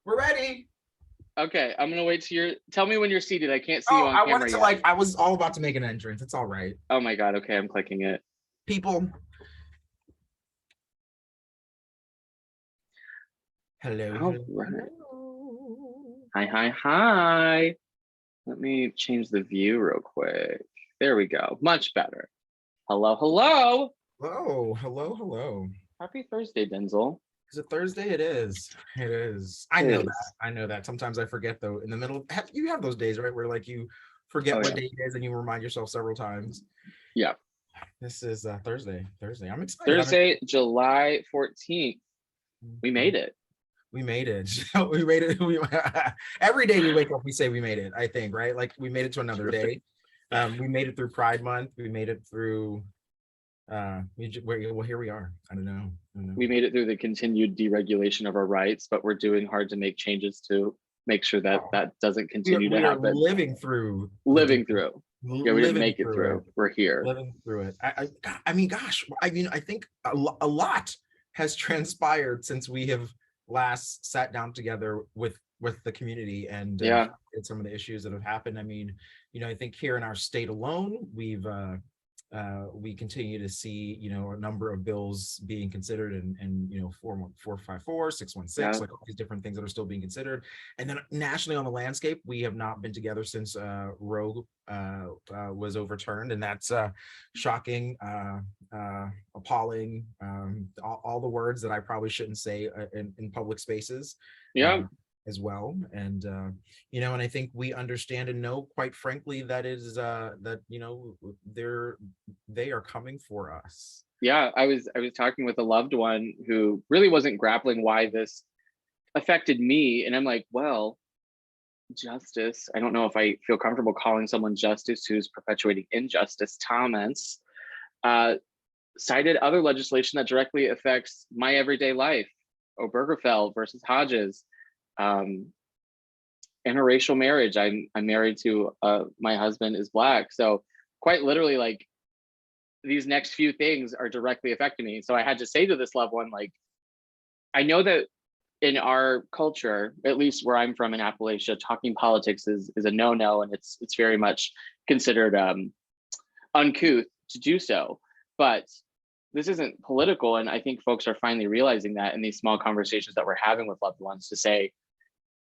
We're ready. Okay, I'm gonna wait till tell me when you're seated. I can't see you on I camera wanted to yet. I was all about to make an entrance. It's all right. Oh my God, okay, I'm clicking it. People. Hello. All right. Hi. Let me change the view real quick. There we go, much better. Hello. Hello. Happy Thursday, Denzel. Is it Thursday? It is. I know that. Sometimes I forget though. In the middle, you have those days, right, where like you forget what day it is and you remind yourself several times. Yeah. This is Thursday. I'm excited. Thursday, July 14th. We made it. We made it. Every day we wake up, we say we made it, I think, right? Like we made it to another day. We made it through Pride Month. We made it through here we are. I don't know. We made it through the continued deregulation of our rights, but we're doing hard to make changes to make sure that that doesn't continue to happen. We are living through. Yeah, we didn't make it through. We're here. Living through it. I mean, gosh, I think a lot has transpired since we have last sat down together with the community and some of the issues that have happened. I mean, I think here in our state alone, we continue to see, a number of bills being considered and 454, 616, like all these different things that are still being considered. And then nationally on the landscape, we have not been together since Roe was overturned, and that's shocking, appalling, all the words that I probably shouldn't say in public spaces. As well, and and I think we understand and know, quite frankly, that is that they are coming for us. Yeah, I was talking with a loved one who really wasn't grappling why this affected me, and I'm like, well, justice. I don't know if I feel comfortable calling someone justice who's perpetuating injustice. Thomas cited other legislation that directly affects my everyday life. Obergefell versus Hodges. Interracial marriage. I'm married to my husband is Black, so quite literally, like, these next few things are directly affecting me. So I had to say to this loved one, like, I know that in our culture, at least where I'm from in Appalachia, talking politics is a no-no, and it's very much considered uncouth to do so. But this isn't political, and I think folks are finally realizing that in these small conversations that we're having with loved ones, to say,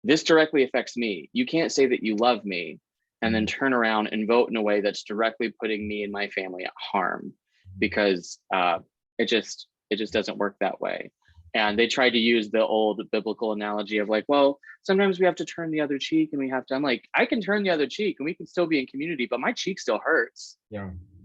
this directly affects me. You can't say that you love me and then turn around and vote in a way that's directly putting me and my family at harm, because it just doesn't work that way. And they tried to use the old biblical analogy of like, well, sometimes we have to turn the other cheek, and I'm like, I can turn the other cheek and we can still be in community, but my cheek still hurts.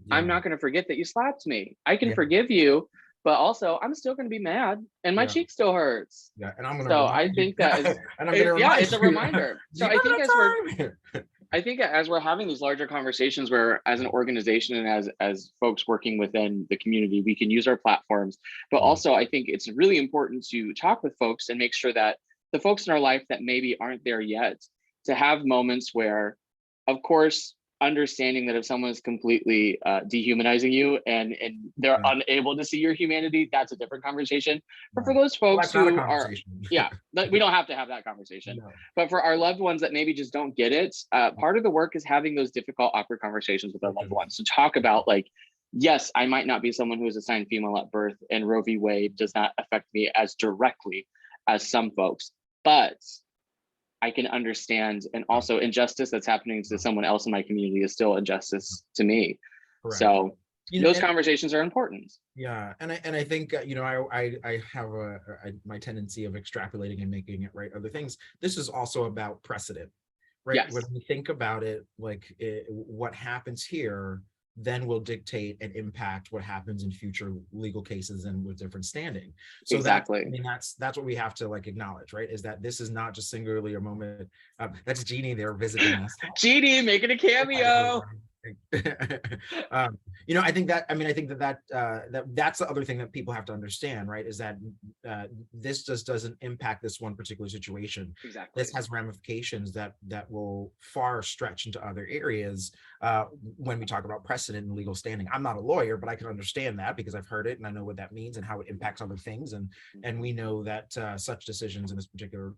I'm not going to forget that you slapped me. I can forgive you, but also I'm still going to be mad, and my cheek still hurts. And I'm going to. So I think that is, it's a reminder. So I think as we're having these larger conversations, where as an organization and as folks working within the community, we can use our platforms, but also I think it's really important to talk with folks and make sure that the folks in our life that maybe aren't there yet, to have moments where, of course, understanding that if someone is completely dehumanizing you and they're unable to see your humanity, that's a different conversation. But for those folks who are, we don't have to have that conversation. But for our loved ones that maybe just don't get it, part of the work is having those difficult, awkward conversations with our loved ones to talk about, like, yes, I might not be someone who is assigned female at birth, and Roe v. Wade does not affect me as directly as some folks, but I can understand, and also injustice that's happening to someone else in my community is still injustice to me. Correct. So those conversations are important. Yeah, and I think I have my tendency of extrapolating and making it right other things. This is also about precedent, right? Yes. When we think about it, like what happens here then will dictate and impact what happens in future legal cases and with different standing. So exactly. That's what we have to like acknowledge, right? Is that this is not just singularly a moment. That's Jeannie there visiting us. Jeannie making a cameo. I think that, that's the other thing that people have to understand, right? Is that this just doesn't impact this one particular situation. Exactly. This has ramifications that will far stretch into other areas when we talk about precedent and legal standing. I'm not a lawyer, but I can understand that because I've heard it and I know what that means and how it impacts other things. And we know that such decisions in this particular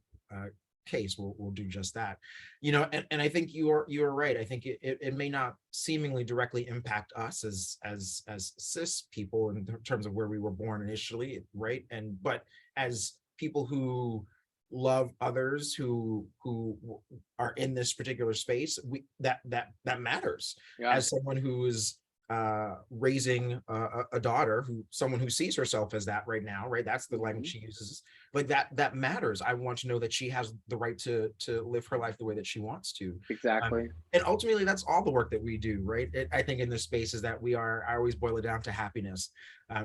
case will do just that. And I think you're right. I think it may not seemingly directly impact us as cis people in terms of where we were born initially, right? But as people who love others who are in this particular space, that matters. As someone who is raising a daughter, someone who sees herself as that right now, right? That's the language she uses. Like that matters. I want to know that she has the right to live her life the way that she wants to. Exactly. And ultimately, that's all the work that we do, right? I think in this space is that I always boil it down to happiness,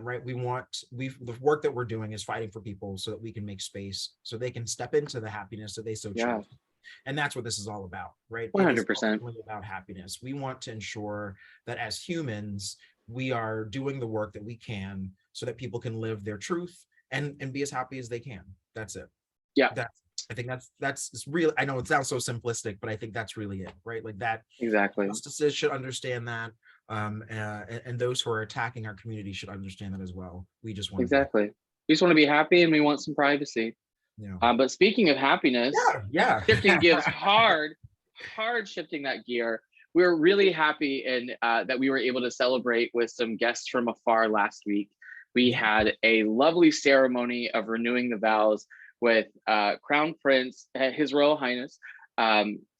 right? The work that we're doing is fighting for people so that we can make space so they can step into the happiness that they so choose. And that's what this is all about, right? 100%. It is about happiness. We want to ensure that as humans, we are doing the work that we can so that people can live their truth and be as happy as they can. That's it. Yeah. I think that's real. I know it sounds so simplistic, but I think that's really it, right? Like that. Exactly. Justices should understand that. And those who are attacking our community should understand that as well. We just want we just want to be happy and we want some privacy. But speaking of happiness, shifting gears hard shifting that gear. We were really happy that we were able to celebrate with some guests from afar last week. We had a lovely ceremony of renewing the vows with Crown Prince, His Royal Highness,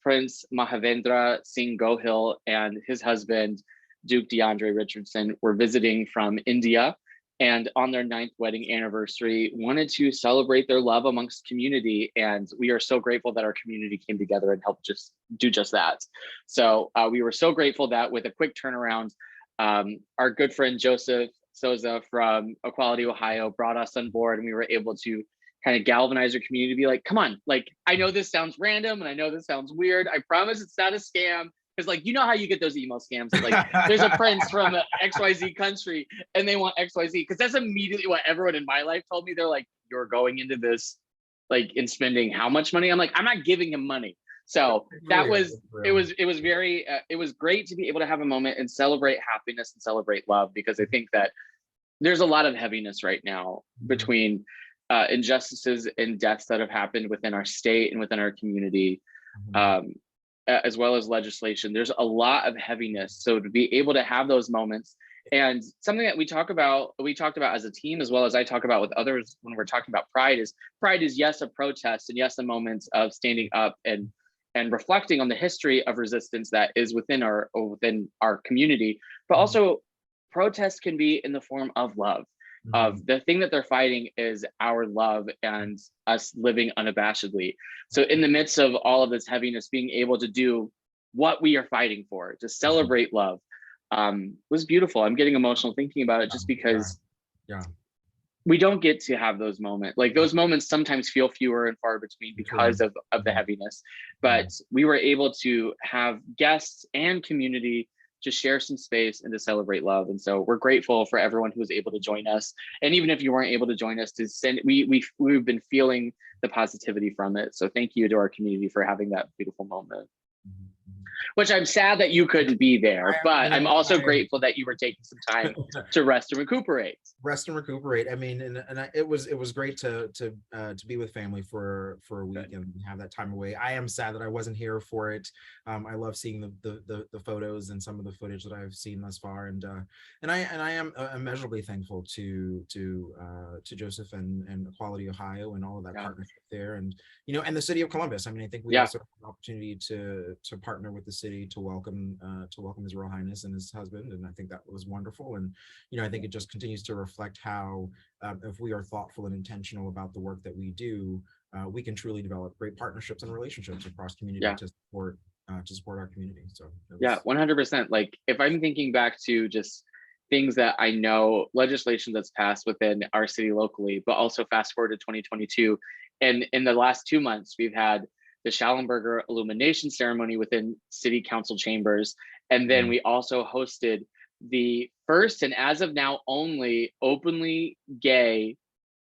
Prince Mahavendra Singh Gohil and his husband, Duke DeAndre Richardson, were visiting from India. And on their 9th wedding anniversary, wanted to celebrate their love amongst community. And we are so grateful that our community came together and helped just do just that. So we were so grateful that with a quick turnaround, our good friend Joseph Souza from Equality Ohio brought us on board, and we were able to kind of galvanize our community to be like, come on, like, I know this sounds random and I know this sounds weird. I promise it's not a scam. Because like, you know how you get those emo scams, like there's a prince from XYZ country and they want XYZ, because that's immediately what everyone in my life told me. They're like, you're going into this like in spending how much money? I'm like, I'm not giving him money. So that was, it was very, it was great to be able to have a moment and celebrate happiness and celebrate love, because I think that there's a lot of heaviness right now between injustices and deaths that have happened within our state and within our community. As well as legislation. There's a lot of heaviness. So to be able to have those moments, and something that we talked about as a team, as well as I talk about with others when we're talking about pride is yes, a protest, and yes, a moment of standing up and reflecting on the history of resistance that is within our community, but also protest can be in the form of love. Of the thing that they're fighting is our love and us living unabashedly. So in the midst of all of this heaviness, being able to do what we are fighting for, to celebrate love, was beautiful. I'm getting emotional thinking about it just because we don't get to have those moments. Like those moments sometimes feel fewer and far between because of the heaviness. But we were able to have guests and community to share some space and to celebrate love. And so we're grateful for everyone who was able to join us. And even if you weren't able to join us, to send, we've been feeling the positivity from it. So thank you to our community for having that beautiful moment. Which I'm sad that you couldn't be there, but I'm also grateful that you were taking some time to rest and recuperate. I mean, it was great to be with family for a week and have that time away. I am sad that I wasn't here for it. I love seeing the photos and some of the footage that I've seen thus far, and I am immeasurably thankful to Joseph and Equality Ohio and all of that partnership there, and and the city of Columbus. I mean, I think we also have an opportunity to partner with the city to welcome His Royal Highness and his husband, and I think that was wonderful. And I think it just continues to reflect how if we are thoughtful and intentional about the work that we do, we can truly develop great partnerships and relationships across community to support our community. So 100%. Like if I'm thinking back to just things that I know, legislation that's passed within our city locally, but also fast forward to 2022, and in the last 2 months we've had the Schallenberger illumination ceremony within city council chambers. And then we also hosted the first, and as of now only, openly gay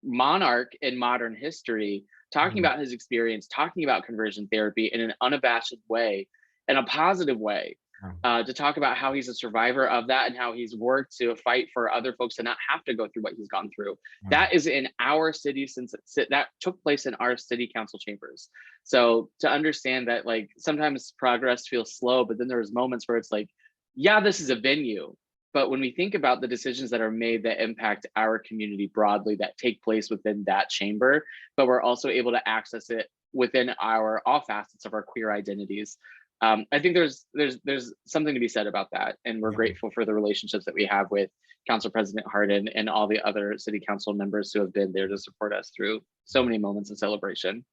monarch in modern history, talking about his experience, talking about conversion therapy in an unabashed way, in a positive way, to talk about how he's a survivor of that and how he's worked to fight for other folks to not have to go through what he's gone through. That is in our city, since that took place in our city council chambers. So to understand that, like, sometimes progress feels slow, but then there's moments where it's like, yeah, this is a venue. But when we think about the decisions that are made that impact our community broadly, that take place within that chamber, but we're also able to access it within all facets of our queer identities. I think there's something to be said about that. And we're grateful for the relationships that we have with Council President Hardin and all the other city council members who have been there to support us through so many moments of celebration,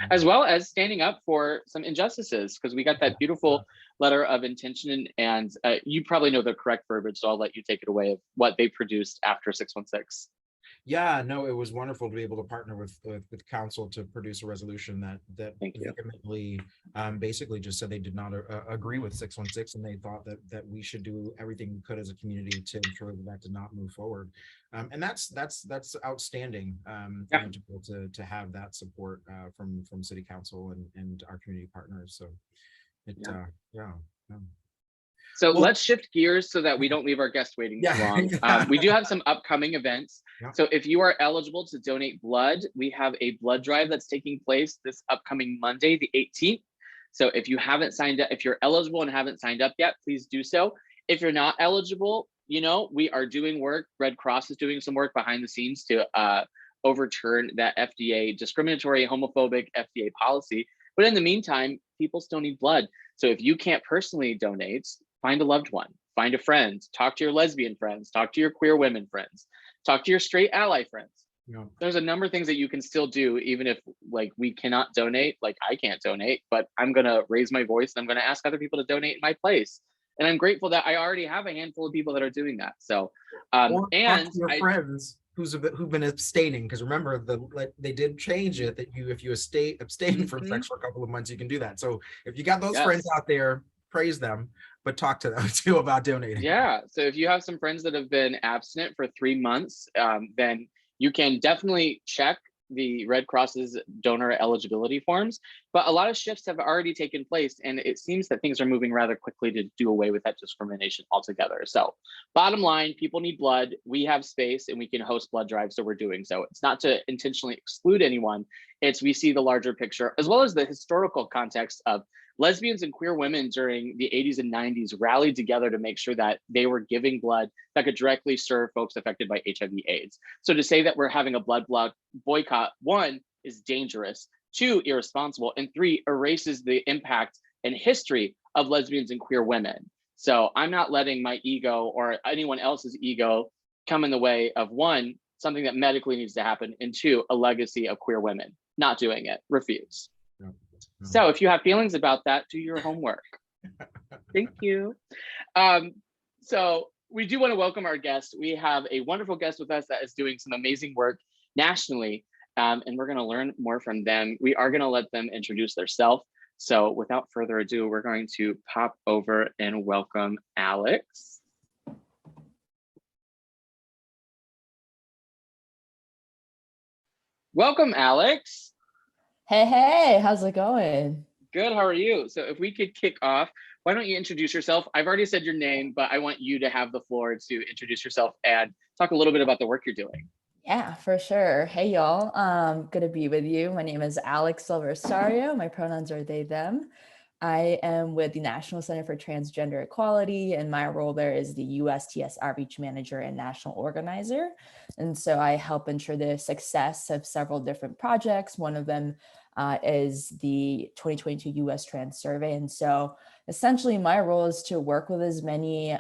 as well as standing up for some injustices, because we got that beautiful letter of intention, and you probably know the correct verbiage, so I'll let you take it away of what they produced after 616. Yeah, no, it was wonderful to be able to partner with council to produce a resolution that vehemently basically just said they did not agree with 616, and they thought that we should do everything we could as a community to ensure that did not move forward. And that's outstanding, to have that support from city council and our community partners. So So let's shift gears so that we don't leave our guests waiting too long. We do have some upcoming events. So if you are eligible to donate blood, we have a blood drive that's taking place this upcoming Monday, the 18th. So if you haven't signed up, if you're eligible and haven't signed up yet, please do so. If you're not eligible, we are doing work. Red Cross is doing some work behind the scenes to overturn that FDA discriminatory, homophobic FDA policy. But in the meantime, people still need blood. So if you can't personally donate, find a loved one, find a friend, talk to your lesbian friends, talk to your queer women friends, talk to your straight ally friends. There's a number of things that you can still do, even if we cannot donate, I can't donate, but I'm gonna raise my voice and I'm gonna ask other people to donate in my place. And I'm grateful that I already have a handful of people that are doing that. So, and your friends who've been abstaining, because remember they did change it that if you abstain from sex for a couple of months, you can do that. So if you got those friends out there, praise them, but talk to them too about donating. Yeah, so if you have some friends that have been abstinent for 3 months, then you can definitely check the Red Cross's donor eligibility forms. But a lot of shifts have already taken place, and it seems that things are moving rather quickly to do away with that discrimination altogether. So bottom line, people need blood. We have space and we can host blood drives, so we're doing so. It's not to intentionally exclude anyone. It's we see the larger picture, as well as the historical context of lesbians and queer women during the 80s and 90s rallied together to make sure that they were giving blood that could directly serve folks affected by HIV/AIDS. So to say that we're having a blood boycott, 1, is dangerous, 2, irresponsible, and 3, erases the impact and history of lesbians and queer women. So I'm not letting my ego or anyone else's ego come in the way of, 1, something that medically needs to happen, and 2, a legacy of queer women. Not doing it, refuse. So if you have feelings about that, do your homework. Thank you. So we do want to welcome our guest. We have a wonderful guest with us that is doing some amazing work nationally, and we're going to learn more from them. We are going to let them introduce themselves. So without further ado, we're going to pop over and welcome Alex. Welcome, Alex. Hey, how's it going? Good, how are you? So if we could kick off, why don't you introduce yourself? I've already said your name, but I want you to have the floor to introduce yourself and talk a little bit about the work you're doing. Yeah, for sure. Hey, y'all. Good to be with you. My name is Alex Rosario. My pronouns are they, them. I am with the National Center for Transgender Equality, and my role there is the USTS Outreach Manager and National Organizer. And so I help ensure the success of several different projects. One of them is the 2022 US Trans Survey. And so essentially my role is to work with as many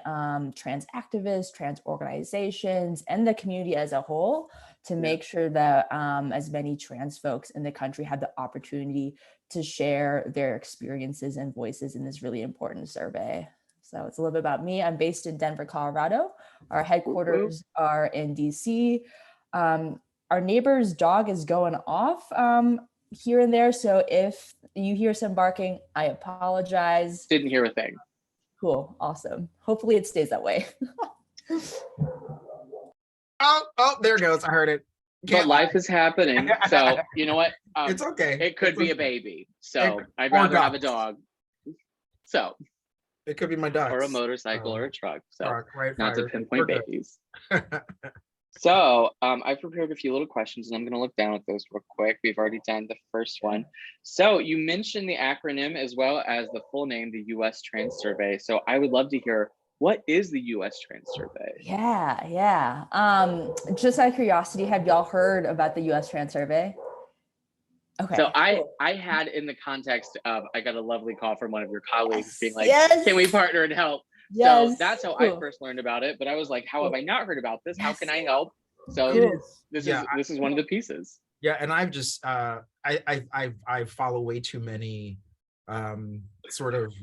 trans activists, trans organizations, and the community as a whole to make sure that as many trans folks in the country have the opportunity to share their experiences and voices in this really important survey. So it's a little bit about me. I'm based in Denver, Colorado. Our headquarters are in DC. Our neighbor's dog is going off here and there. So if you hear some barking, I apologize. Didn't hear a thing. Cool. Awesome. Hopefully it stays that way. Oh, there it goes. I heard it. But life is happening. So you know what? It's okay. It could be a baby. So I'd rather have a dog. So it could be my ducks. Or a motorcycle or a truck. So right, not to pinpoint babies. So I've prepared a few little questions and I'm going to look down at those real quick. We've already done the first one. So you mentioned the acronym as well as the full name, the US Trans Survey. So I would love to hear, what is the US Trans Survey? Yeah. Just out of curiosity, have y'all heard about the US Trans Survey? Okay. So I had, in the context of, I got a lovely call from one of your colleagues being like, can we partner and help? Yes. So that's how I first learned about it. But I was like, how have I not heard about this? How can I help? So this is one of the pieces. Yeah, and I've just I follow way too many sort of,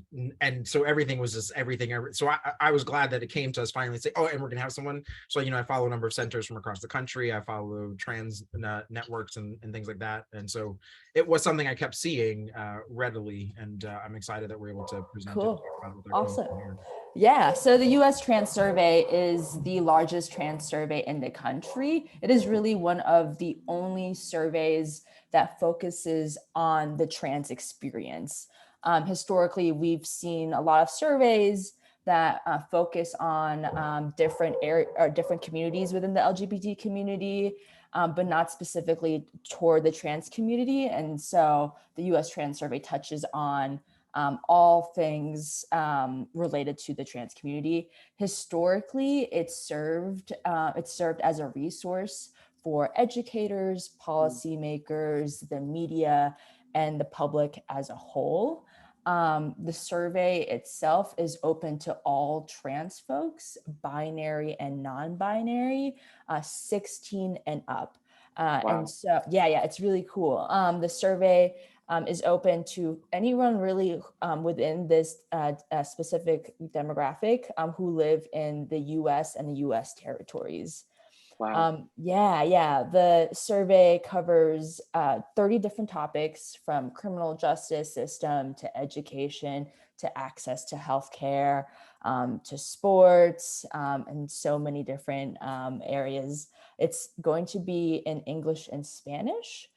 and so everything was just everything. So I was glad that it came to us finally say, oh, and we're gonna have someone. So I follow a number of centers from across the country. I follow trans networks and things like that. And so it was something I kept seeing readily, and I'm excited that we're able to present it. Awesome. Yeah, so the US Trans Survey is the largest trans survey in the country. It is really one of the only surveys that focuses on the trans experience. Historically, we've seen a lot of surveys that focus on different communities within the LGBT community, but not specifically toward the trans community. And so the US Trans Survey touches on all things related to the trans community. Historically, it served as a resource for educators, policymakers, the media, and the public as a whole. The survey itself is open to all trans folks, binary and non-binary, 16 and up. And so, it's really cool. The survey is open to anyone really within this specific demographic who live in the US and the US territories. Wow. The survey covers 30 different topics, from criminal justice system to education to access to healthcare, to sports, and so many different areas. It's going to be in English and Spanish.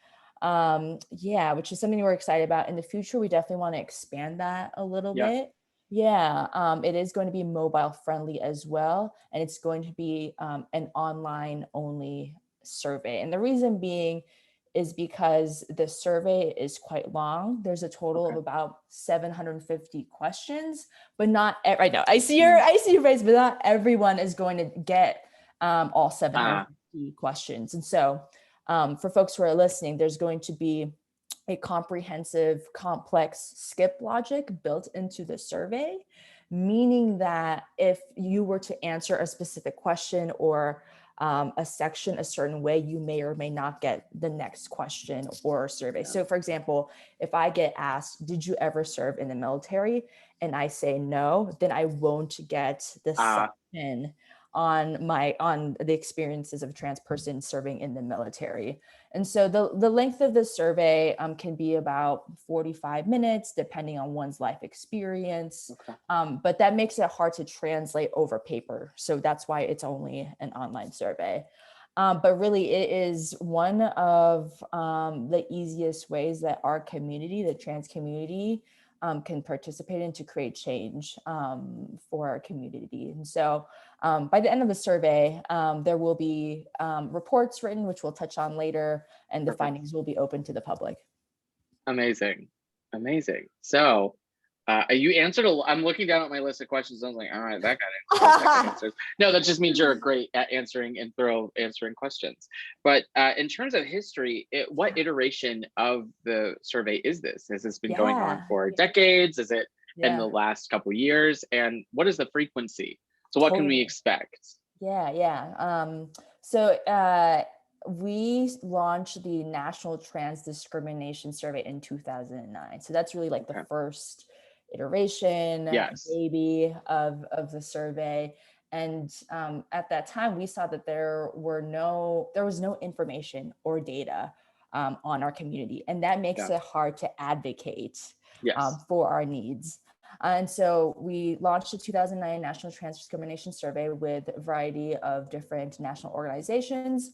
Which is something we're excited about. In the future, we definitely want to expand that a little bit. It is going to be mobile friendly as well. And it's going to be an online only survey. And the reason being is because the survey is quite long. There's a total of about 750 questions, but not, I know, I see your face, but not everyone is going to get all 750 questions. And so for folks who are listening, there's going to be a comprehensive, complex skip logic built into the survey, meaning that if you were to answer a specific question or a section a certain way, you may or may not get the next question or survey. So for example, if I get asked, did you ever serve in the military? And I say no, then I won't get the section on the experiences of a trans person serving in the military. And so the length of the survey can be about 45 minutes, depending on one's life experience. But that makes it hard to translate over paper. So that's why it's only an online survey. But really, it is one of the easiest ways that our community, the trans community, can participate in to create change for our community. And so by the end of the survey, there will be reports written, which we'll touch on later, and the findings will be open to the public. Amazing. So you answered I'm looking down at my list of questions. I was like, all right, that got answers. No, that just means you're great at answering and thorough answering questions. But in terms of history, what iteration of the survey is this? Has this been going on for decades? Is it in the last couple of years? And what is the frequency? So what can we expect? So we launched the National Transdiscrimination Survey in 2009. So that's really like the first iteration, baby of the survey. And at that time, we saw that there was no information or data on our community. And that makes it hard to advocate for our needs. And so we launched the 2009 National Transdiscrimination Survey with a variety of different national organizations.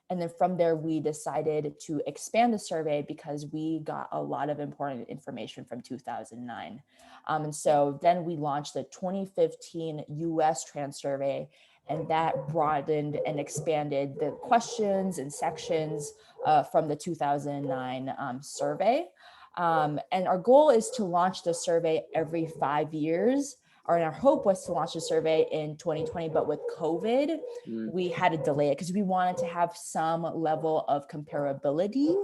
And then from there, we decided to expand the survey because we got a lot of important information from 2009. And so then we launched the 2015 US Trans Survey, and that broadened and expanded the questions and sections from the 2009 survey. And our goal is to launch the survey every 5 years. And our hope was to launch the survey in 2020, but with COVID, we had to delay it because we wanted to have some level of comparability.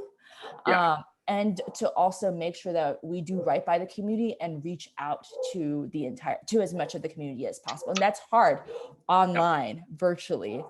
And to also make sure that we do right by the community and reach out to as much of the community as possible. And that's hard online, virtually.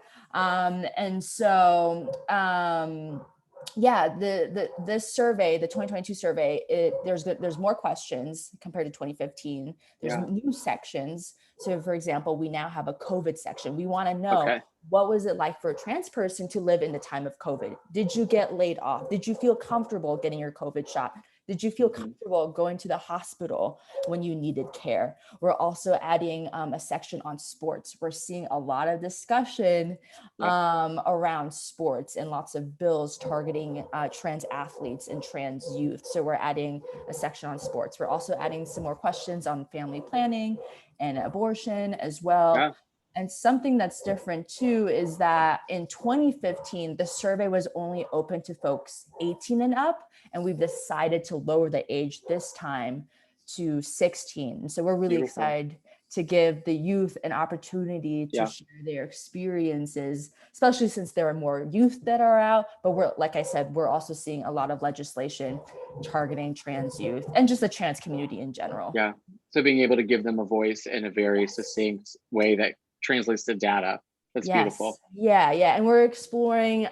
This survey, the 2022 survey, there's more questions compared to 2015. There's new sections. So for example, we now have a COVID section. We want to know, what was it like for a trans person to live in the time of COVID? Did you get laid off? Did you feel comfortable getting your COVID shot? Did you feel comfortable going to the hospital when you needed care? We're also adding a section on sports. We're seeing a lot of discussion around sports and lots of bills targeting trans athletes and trans youth. So we're adding a section on sports. We're also adding some more questions on family planning and abortion as well. And something that's different too is that in 2015, the survey was only open to folks 18 and up, and we've decided to lower the age this time to 16. So we're really excited to give the youth an opportunity to share their experiences, especially since there are more youth that are out. But like I said, we're also seeing a lot of legislation targeting trans youth and just the trans community in general. Yeah. So being able to give them a voice in a very succinct way that translates to data. That's beautiful. Yeah. And we're exploring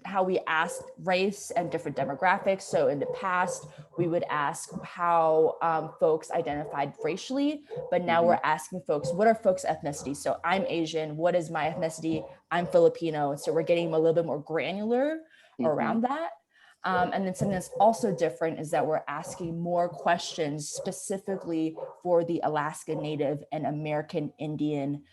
how we ask race and different demographics. So in the past, we would ask how folks identified racially, but now we're asking folks, what are folks' ethnicities? So I'm Asian, what is my ethnicity? I'm Filipino. So we're getting a little bit more granular around that. And then something that's also different is that we're asking more questions specifically for the Alaska Native and American Indian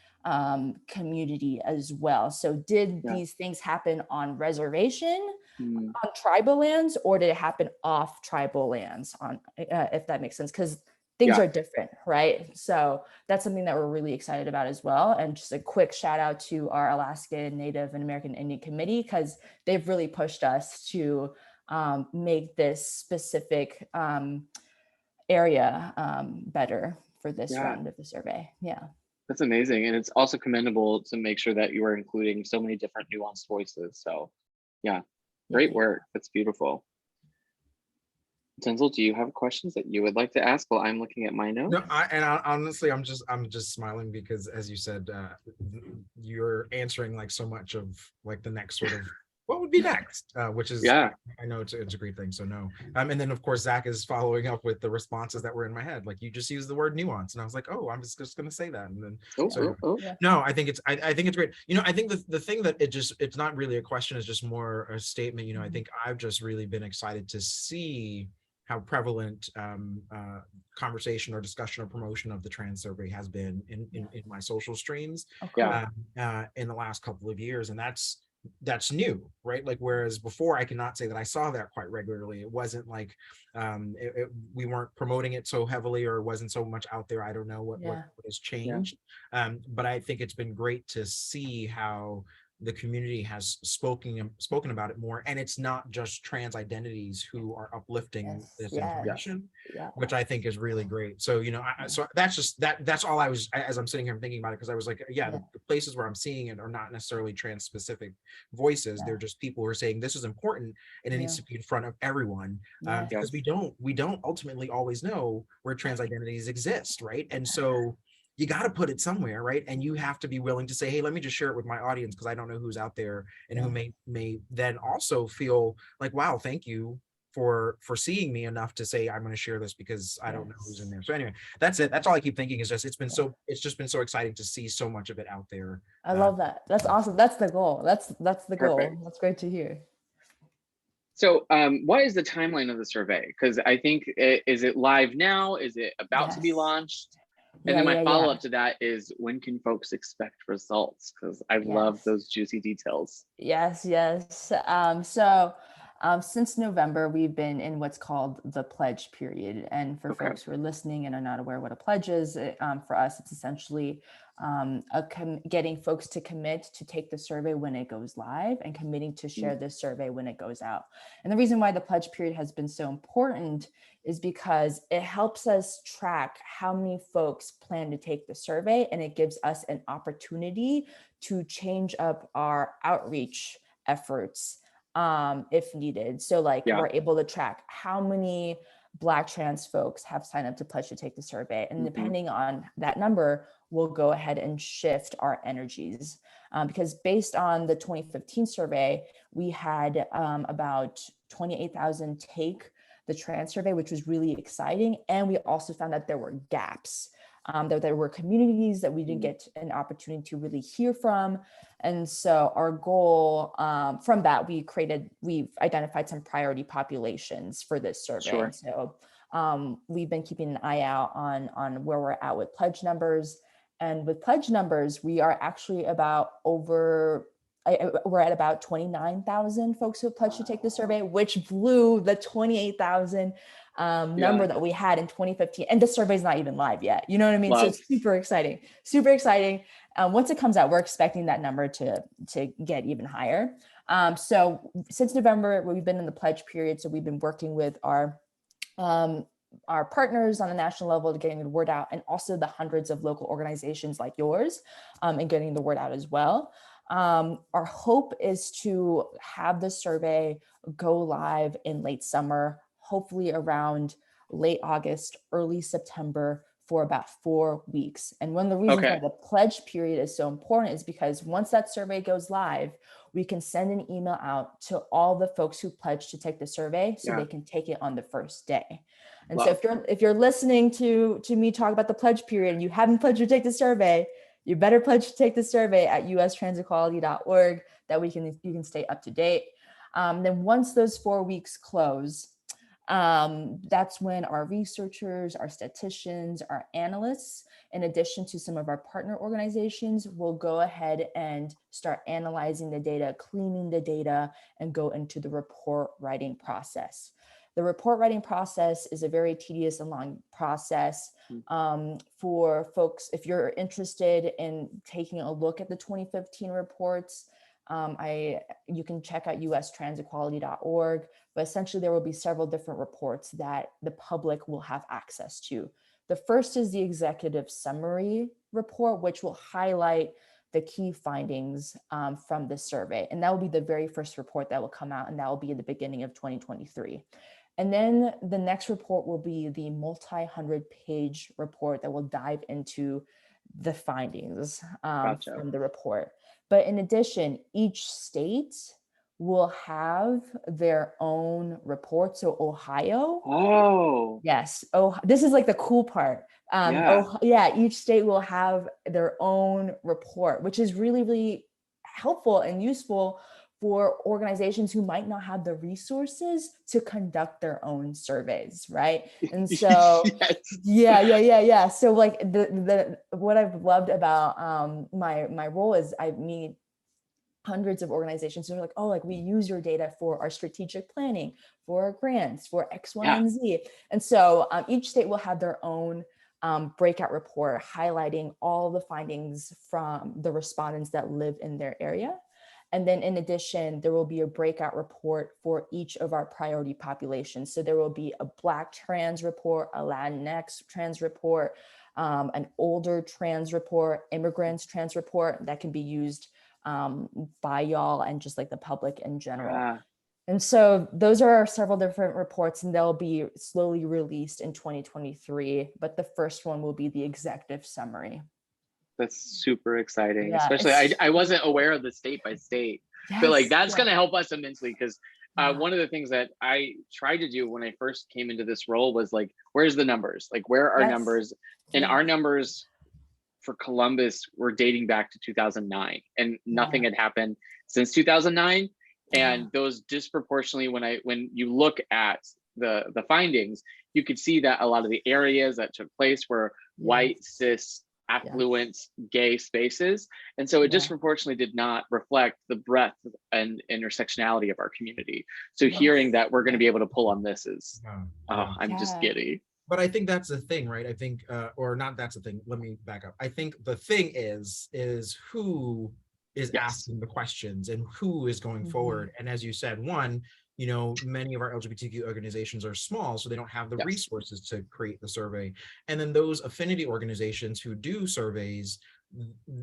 community as well. So did these things happen on reservation, on tribal lands, or did it happen off tribal lands, if that makes sense? Because things are different, right? So that's something that we're really excited about as well. And just a quick shout out to our Alaska Native and American Indian Committee, because they've really pushed us to make this specific area better for this round of the survey. That's amazing. And it's also commendable to make sure that you are including so many different nuanced voices. So great work. That's beautiful. Denzel, do you have questions that you would like to ask while I'm looking at my notes? No, honestly, I'm just smiling because, as you said, you're answering like so much of like the next sort of what would be next, which is, I know it's a great thing. So no. And then of course, Zach is following up with the responses that were in my head. Like you just used the word nuance. And I was like, oh, I'm just going to say that. And then, no, I think it's great. I think the thing that it's not really a question, it's just more a statement. I think I've just really been excited to see how prevalent conversation or discussion or promotion of the trans survey has been in my social streams in the last couple of years. And that's new, right? Like, whereas before I cannot say that I saw that quite regularly. It wasn't like we weren't promoting it so heavily, or it wasn't so much out there. I don't know what has changed. But I think it's been great to see how the community has spoken about it more, and it's not just trans identities who are uplifting this information, which I think is really great. So so that's all I was, as I'm sitting here thinking about it, because I was like, the places where I'm seeing it are not necessarily trans specific voices. They're just people who are saying this is important and it needs to be in front of everyone, because we don't ultimately always know where trans identities exist, right? And so you got to put it somewhere, right? And you have to be willing to say, hey, let me just share it with my audience, because I don't know who's out there and who may then also feel like, wow, thank you for seeing me enough to say I'm going to share this, because I don't know who's in there. So anyway, that's it. That's all I keep thinking is just it's just been so exciting to see so much of it out there. I love that. That's awesome. That's the goal. That's the goal. Perfect. That's great to hear. So what is the timeline of the survey? Because I think, is it live now? Is it about to be launched? And then my follow-up to that is, when can folks expect results? Because I love those juicy details. Yes. Since November, we've been in what's called the pledge period. And for folks who are listening and are not aware what a pledge is, for us, it's essentially getting folks to commit to take the survey when it goes live and committing to share this survey when it goes out. And the reason why the pledge period has been so important is because it helps us track how many folks plan to take the survey, and it gives us an opportunity to change up our outreach efforts if needed. So we're able to track how many Black trans folks have signed up to pledge to take the survey. And depending on that number, we'll go ahead and shift our energies. Because based on the 2015 survey, we had about 28,000 take the trans survey, which was really exciting. And we also found that there were gaps. That there were communities that we didn't get an opportunity to really hear from. And so our goal from that, we've identified some priority populations for this survey. And so we've been keeping an eye out on where we're at with pledge numbers. And with pledge numbers, we are actually we're at about 29,000 folks who have pledged to take the survey, which blew the 28,000 number that we had in 2015. And the survey's not even live yet. You know what I mean? So it's super exciting, super exciting. Once it comes out, we're expecting that number to get even higher. So since November, we've been in the pledge period. So we've been working with our partners on the national level to getting the word out, and also the hundreds of local organizations like yours and getting the word out as well. Our hope is to have the survey go live in late summer, hopefully around late August, early September, for about 4 weeks. And one of the reasons why the pledge period is so important is because once that survey goes live, we can send an email out to all the folks who pledged to take the survey so they can take it on the first day. And so if you're listening to me talk about the pledge period and you haven't pledged to take the survey, you better pledge to take the survey at ustransequality.org, that you can stay up to date. Then once those 4 weeks close, that's when our researchers, our statisticians, our analysts, in addition to some of our partner organizations, will go ahead and start analyzing the data, cleaning the data, and go into the report writing process. The report writing process is a very tedious and long process for folks. If you're interested in taking a look at the 2015 reports, you can check out ustransequality.org, but essentially there will be several different reports that the public will have access to. The first is the executive summary report, which will highlight the key findings from the survey. And that will be the very first report that will come out, and that will be at the beginning of 2023. And then the next report will be the multi-100-page report that will dive into the findings from the report. But in addition, each state will have their own report. So Ohio. Yes. Oh, this is like the cool part. Each state will have their own report, which is really, really helpful and useful for organizations who might not have the resources to conduct their own surveys, right? And so, So like what I've loved about my role is I meet hundreds of organizations who are like, oh, like we use your data for our strategic planning, for our grants, for X, Y, and Z. And so each state will have their own breakout report highlighting all the findings from the respondents that live in their area. And then in addition, there will be a breakout report for each of our priority populations. So there will be a Black trans report, a Latinx trans report, an older trans report, immigrants trans report that can be used by y'all and just like the public in general. And so those are several different reports, and they'll be slowly released in 2023. But the first one will be the executive summary. That's super exciting. Especially I wasn't aware of the state by state, but like that's going to help us immensely, because one of the things that I tried to do when I first came into this role was like, where's the numbers? Like, where are numbers? And our numbers for Columbus were dating back to 2009, and nothing had happened since 2009. And those disproportionately, when you look at the findings, you could see that a lot of the areas that took place were white, cis, affluent, gay spaces. And so it disproportionately did not reflect the breadth and intersectionality of our community. So hearing that we're going to be able to pull on this is, I'm just giddy. But I think that's the thing, right? I think, or not that's the thing, let me back up. I think the thing is who is asking the questions and who is going forward. And as you said, one, you know, many of our LGBTQ organizations are small, so they don't have the resources to create the survey. And then those affinity organizations who do surveys,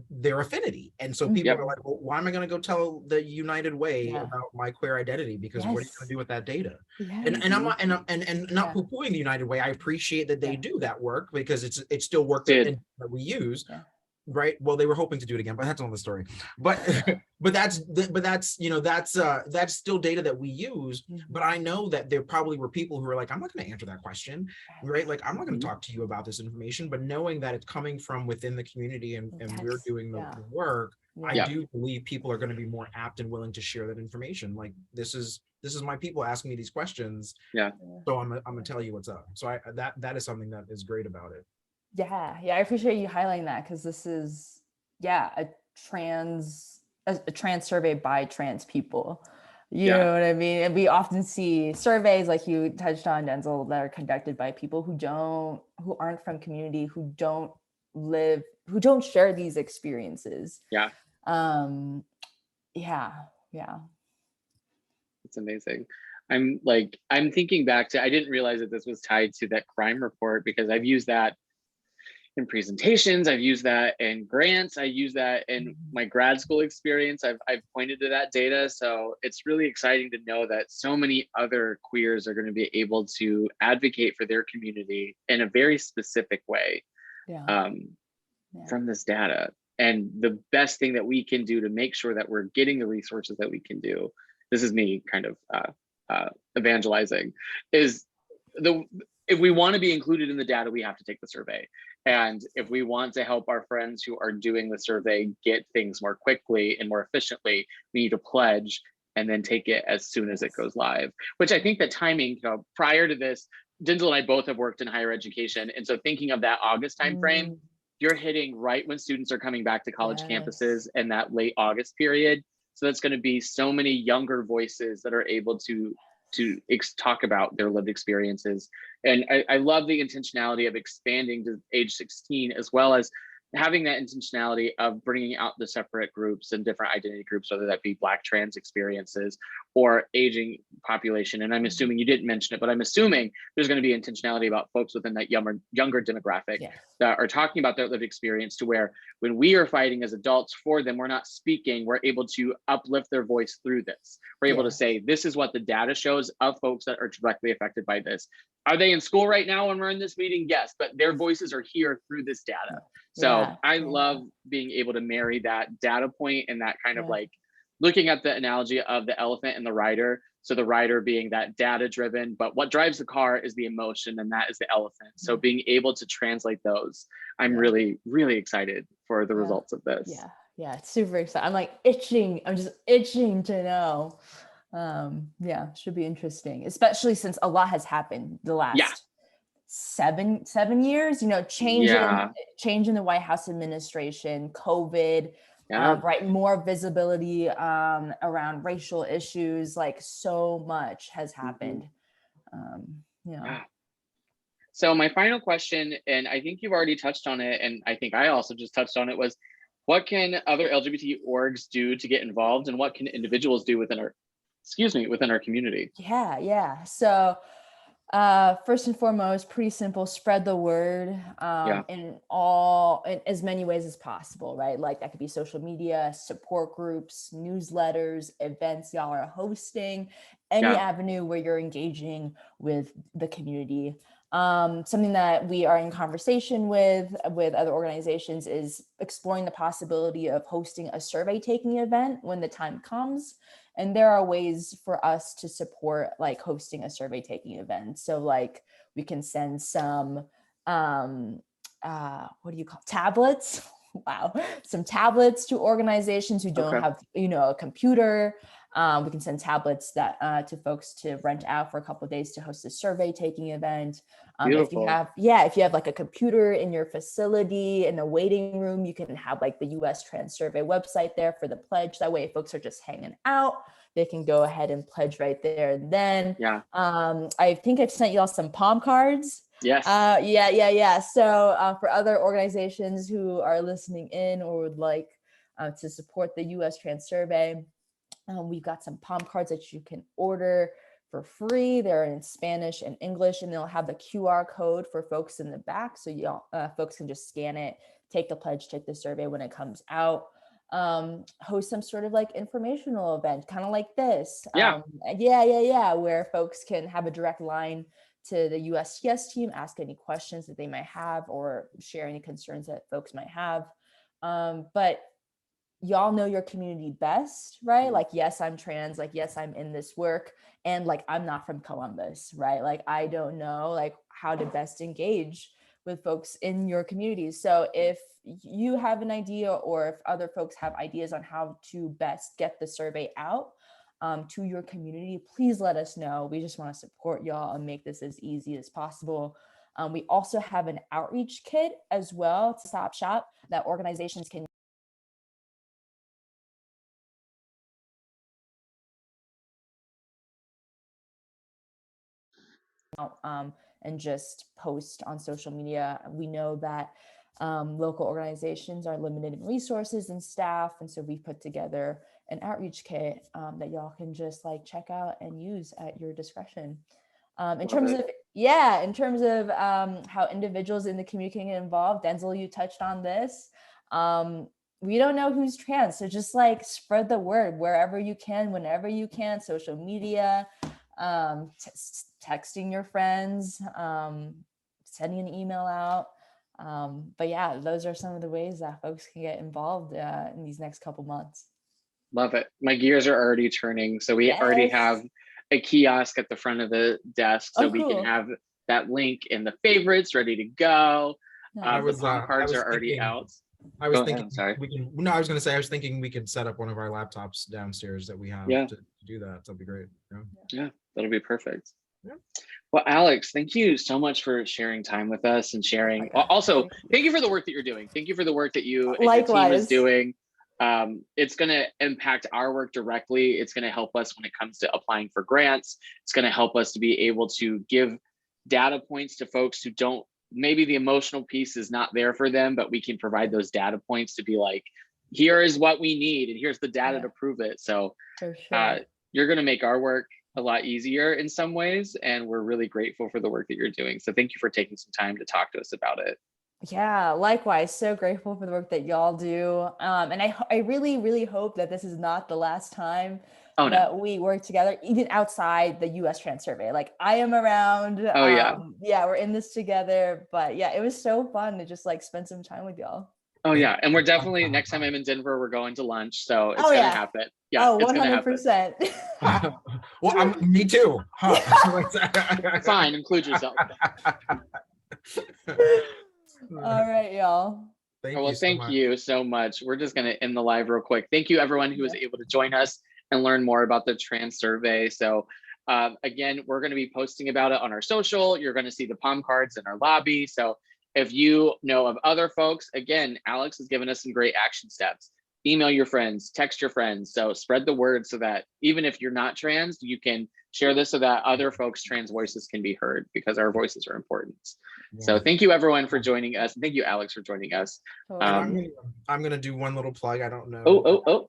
their affinity. And so people are like, well, why am I going to go tell the United Way about my queer identity? Because what are you going to do with that data? And I'm not, and not poo-pooing the United Way. I appreciate that they do that work, because it's still work that we use. Right. Well, they were hoping to do it again, but that's another story. But that's you know, that's still data that we use. But I know that there probably were people who are like, I'm not going to answer that question, right? Like, I'm not going to talk to you about this information. But knowing that it's coming from within the community and we're doing the work, I do believe people are going to be more apt and willing to share that information. Like, this is my people asking me these questions. So I'm gonna tell you what's up. So that is something that is great about it. Yeah, I appreciate you highlighting that, because this is a trans survey by trans people. You know what I mean? And we often see surveys, like you touched on, Denzel, that are conducted by people who aren't from community, who don't share these experiences. It's amazing. I'm thinking back to, I didn't realize that this was tied to that crime report, because I've used that in presentations, I've used that in grants, I use that in my grad school experience. I've pointed to that data. So it's really exciting to know that so many other queers are going to be able to advocate for their community in a very specific way from this data. And the best thing that we can do to make sure that we're getting the resources that we can do, this is me kind of evangelizing, is if we want to be included in the data, we have to take the survey. And if we want to help our friends who are doing the survey get things more quickly and more efficiently, we need to pledge and then take it as soon as it goes live, which I think the timing, prior to this, Denzel and I both have worked in higher education. And so thinking of that August timeframe, you're hitting right when students are coming back to college campuses and that late August period. So that's going to be so many younger voices that are able to talk about their lived experiences. And I love the intentionality of expanding to age 16, as well as having that intentionality of bringing out the separate groups and different identity groups, whether that be Black trans experiences or aging population. And I'm assuming you didn't mention it, but I'm assuming there's going to be intentionality about folks within that younger demographic that are talking about their lived experience, to where when we are fighting as adults for them, we're not speaking, we're able to uplift their voice through this. We're able to say, this is what the data shows of folks that are directly affected by this. Are they in school right now when we're in this meeting? Yes, but their voices are here through this data. So I love being able to marry that data point and that kind of like looking at the analogy of the elephant and the rider. So the rider being that data driven, but what drives the car is the emotion, and that is the elephant. So being able to translate those, I'm really, really excited for the results of this. It's super exciting. I'm like itching. I'm just itching to know. Should be interesting, especially since a lot has happened the last 7 years, change in the White House administration, COVID, right, more visibility around racial issues, like so much has happened. So my final question, and I think you've already touched on it, and I think I also just touched on it, was what can other LGBT orgs do to get involved, and what can individuals do within our community? So first and foremost, pretty simple, spread the word in as many ways as possible, right? Like that could be social media, support groups, newsletters, events y'all are hosting, any avenue where you're engaging with the community. Something that we are in conversation with other organizations is exploring the possibility of hosting a survey taking event when the time comes. And there are ways for us to support like hosting a survey taking event. So like we can send some, tablets? Wow. Some tablets to organizations who don't have, a computer. We can send tablets that to folks to rent out for a couple of days to host a survey taking event. If you have, if you have like a computer in your facility in the waiting room, you can have like the US Trans Survey website there for the pledge. That way, if folks are just hanging out, they can go ahead and pledge right there and then. I think I've sent you all some palm cards. Yes. Yeah. So for other organizations who are listening in or would like to support the US Trans Survey, we've got some palm cards that you can order for free. They're in Spanish and English, and they'll have the QR code for folks in the back. So folks can just scan it, take the pledge, take the survey when it comes out. Host some sort of like informational event, kind of like this. Where folks can have a direct line to the USCS team, ask any questions that they might have or share any concerns that folks might have. But y'all know your community best, right? Like, yes, I'm trans, like, yes, I'm in this work, and like, I'm not from Columbus, right? Like, I don't know like how to best engage with folks in your communities. So if you have an idea or if other folks have ideas on how to best get the survey out to your community, please let us know. We just want to support y'all and make this as easy as possible. We also have an outreach kit as well to Stop Shop that organizations can and just post on social media. We know that local organizations are limited in resources and staff, and so we've put together an outreach kit that y'all can just like check out and use at your discretion. In terms of how individuals in the community can get involved, Denzel, you touched on this. We don't know who's trans, so just like spread the word wherever you can, whenever you can, social media, texting your friends, sending an email out. But yeah, those are some of the ways that folks can get involved in these next couple months. Love it. My gears are already turning. So we already have a kiosk at the front of the desk, so we can have that link in the favorites ready to go. The palm cards are already out. I was thinking I was going to say, I was thinking we could set up one of our laptops downstairs that we have to do that. That'd be great. Yeah, that'll be perfect. Well, Alex, thank you so much for sharing time with us and sharing. Also, thank you for the work that you're doing. Thank you for the work that you and your team is doing. It's going to impact our work directly. It's going to help us when it comes to applying for grants. It's going to help us to be able to give data points to folks who don't, maybe the emotional piece is not there for them, but we can provide those data points to be like, here is what we need and here's the data to prove it. So you're going to make our work a lot easier in some ways, and we're really grateful for the work that you're doing. So thank you for taking some time to talk to us about it. Yeah, likewise. So grateful for the work that y'all do. And I really, really hope that this is not the last time that we work together, even outside the US Trans Survey. Like, I am around. We're in this together. But yeah, it was so fun to just like spend some time with y'all. Oh yeah, and we're definitely, next time I'm in Denver, we're going to lunch, so it's gonna happen. Yeah, it's 100%. Well, me too. Fine, include yourself. All right, y'all. Thank you so much. We're just gonna end the live real quick. Thank you everyone who was able to join us and learn more about the trans survey. So again, we're gonna be posting about it on our social. You're gonna see the palm cards in our lobby. So if you know of other folks, again, Alex has given us some great action steps. Email your friends, text your friends. So spread the word so that even if you're not trans, you can share this so that other folks' trans voices can be heard, because our voices are important. So thank you everyone for joining us. Thank you, Alex, for joining us. I'm gonna do one little plug. I don't know.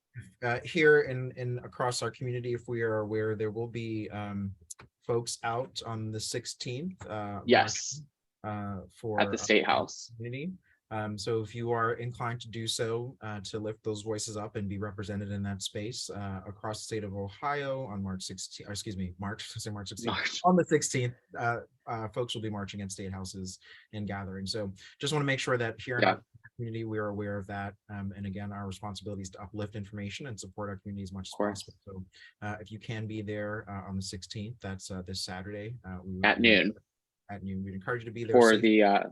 Here in across our community, if we are aware, there will be folks out on the 16th. Yes. For at the State House community. So if you are inclined to do so, to lift those voices up and be represented in that space across the state of Ohio on March 16th, March 16th, on the 16th, folks will be marching at state houses and gathering. So just want to make sure that here in our community, we are aware of that. And again, our responsibility is to uplift information and support our community as much as possible. So if you can be there on the 16th, that's this Saturday. At noon. We'd encourage you to be there for the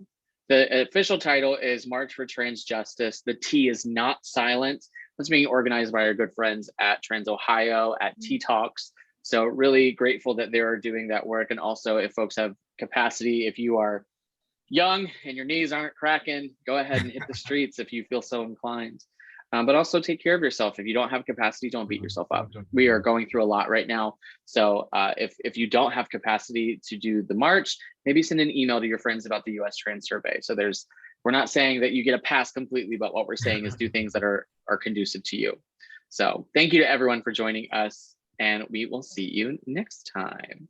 The official title is March for Trans Justice. The T is not silent. It's being organized by our good friends at Trans Ohio, at T Talks. So really grateful that they are doing that work. And also, if folks have capacity, if you are young and your knees aren't cracking, go ahead and hit the streets if you feel so inclined. But also take care of yourself. If you don't have capacity, don't beat yourself up. We are going through a lot right now. So if you don't have capacity to do the march, maybe send an email to your friends about the US Trans Survey. So we're not saying that you get a pass completely, but what we're saying is do things that are conducive to you. So thank you to everyone for joining us, and we will see you next time.